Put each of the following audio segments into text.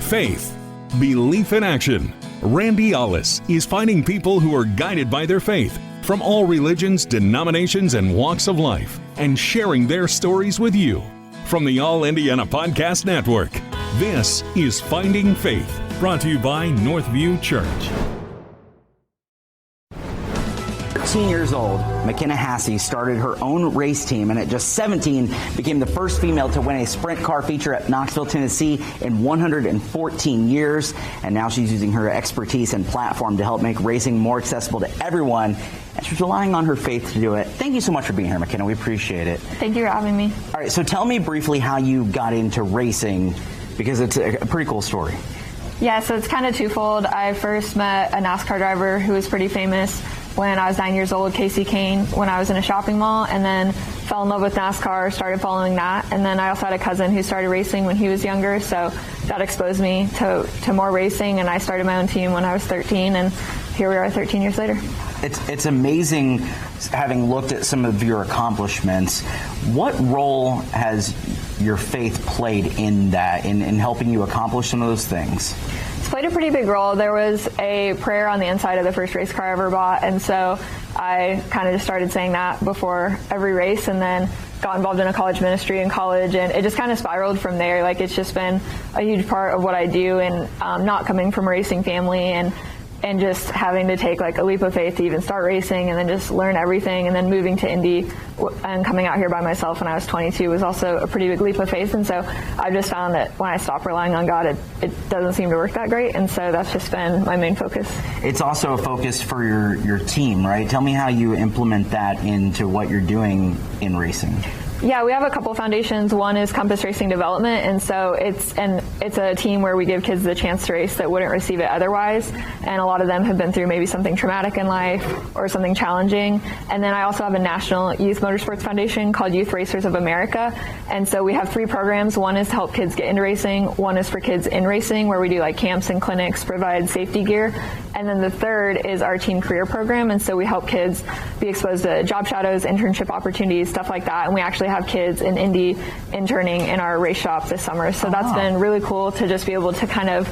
faith, belief in action. Randy Ollis is finding people who are guided by their faith from all religions, denominations, and walks of life, and sharing their stories with you. From the All Indiana Podcast Network, this is Finding Faith, brought to you by Northview Church. 13 years old, McKenna Hasse started her own race team, and at just 17 became the first female to win a sprint car feature at Knoxville, Tennessee in 114 years. And now she's using her expertise and platform to help make racing more accessible to everyone. And she's relying on her faith to do it. Thank you so much for being here, McKenna. We appreciate it. Thank you for having me. All right, so tell me briefly how you got into racing, because it's a pretty cool story. Yeah, so it's kind of twofold. I first met a NASCAR driver who was pretty famous when I was 9 years old, Kasey Kahne, when I was in a shopping mall, and then fell in love with NASCAR, started following that. And then I also had a cousin who started racing when he was younger, so that exposed me to more racing, and I started my own team when I was 13, and here we are 13 years later. It's amazing, having looked at some of your accomplishments. What role has your faith played in that, in helping you accomplish some of those things? It's played a pretty big role. There was a prayer on the inside of the first race car I ever bought, and so I kind of just started saying that before every race, and then got involved in a college ministry in college, and it just kind of spiraled from there. Like, it's just been a huge part of what I do, and not coming from a racing family, and just having to take like a leap of faith to even start racing, and then just learn everything, and then moving to Indy and coming out here by myself when I was 22 was also a pretty big leap of faith. And so I've just found that when I stop relying on God, it doesn't seem to work that great, and so that's just been my main focus. It's also a focus for your team, right? Tell me how you implement that into what you're doing in racing. Yeah, we have a couple foundations. One is Compass Racing Development, and so it's a team where we give kids the chance to race that wouldn't receive it otherwise, and a lot of them have been through maybe something traumatic in life or something challenging. And then I also have a national youth motorsports foundation called Youth Racers of America, and so we have 3 programs. One is to help kids get into racing, one is for kids in racing, where we do like camps and clinics, provide safety gear, and then the third is our teen career program, and so we help kids be exposed to job shadows, internship opportunities, stuff like that, and we actually have kids in Indy interning in our race shop this summer. So that's been really cool to just be able to kind of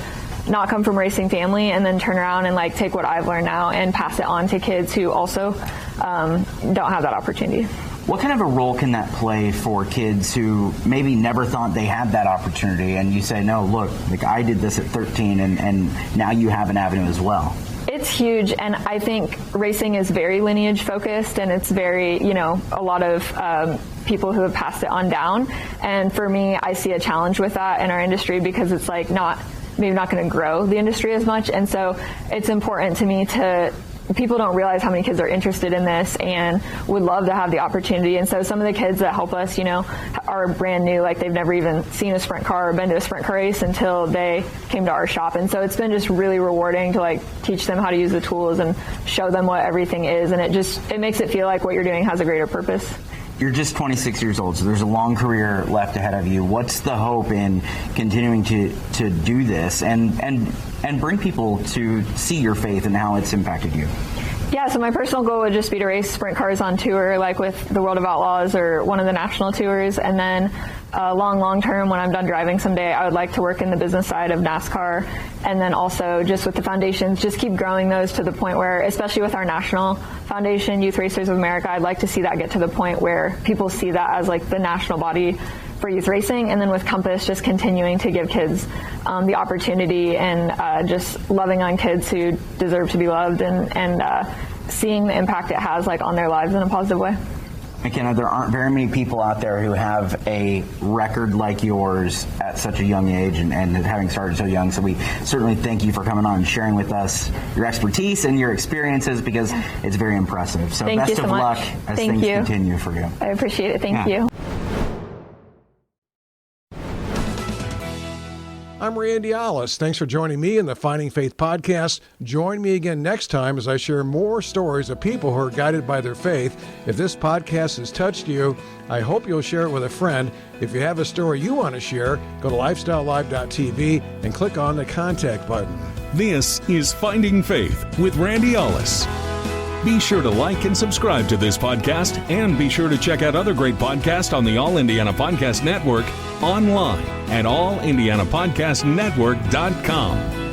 not come from a racing family and then turn around and like take what I've learned now and pass it on to kids who also don't have that opportunity. What kind of a role can that play for kids who maybe never thought they had that opportunity, and you say, no, look, like I did this at 13 and now you have an avenue as well? It's huge, and I think racing is very lineage focused, and it's very, a lot of people who have passed it on down. And for me, I see a challenge with that in our industry because it's like maybe not going to grow the industry as much. And so it's important to me people don't realize how many kids are interested in this and would love to have the opportunity. And so some of the kids that help us, are brand new, like they've never even seen a sprint car or been to a sprint car race until they came to our shop. And so it's been just really rewarding to like teach them how to use the tools and show them what everything is. And it makes it feel like what you're doing has a greater purpose. You're just 26 years old, so there's a long career left ahead of you. What's the hope in continuing to do this and bring people to see your faith and how it's impacted you? Yeah, so my personal goal would just be to race sprint cars on tour, like with the World of Outlaws or one of the national tours. And then long term, when I'm done driving someday, I would like to work in the business side of NASCAR. And then also just with the foundations, just keep growing those to the point where, especially with our national foundation, Youth Racers of America, I'd like to see that get to the point where people see that as like the national body for youth racing. And then with Compass, just continuing to give kids the opportunity and just loving on kids who deserve to be loved and seeing the impact it has like on their lives in a positive way. McKenna, there aren't very many people out there who have a record like yours at such a young age and having started so young. So we certainly thank you for coming on and sharing with us your expertise and your experiences, because it's very impressive. So best of luck as things continue for you. I appreciate it. Thank you. I'm Randy Ollis. Thanks for joining me in the Finding Faith podcast. Join me again next time as I share more stories of people who are guided by their faith. If this podcast has touched you, I hope you'll share it with a friend. If you have a story you want to share, go to lifestylelive.tv and click on the contact button. This is Finding Faith with Randy Ollis. Be sure to like and subscribe to this podcast, and be sure to check out other great podcasts on the All Indiana Podcast Network online at allindianapodcastnetwork.com.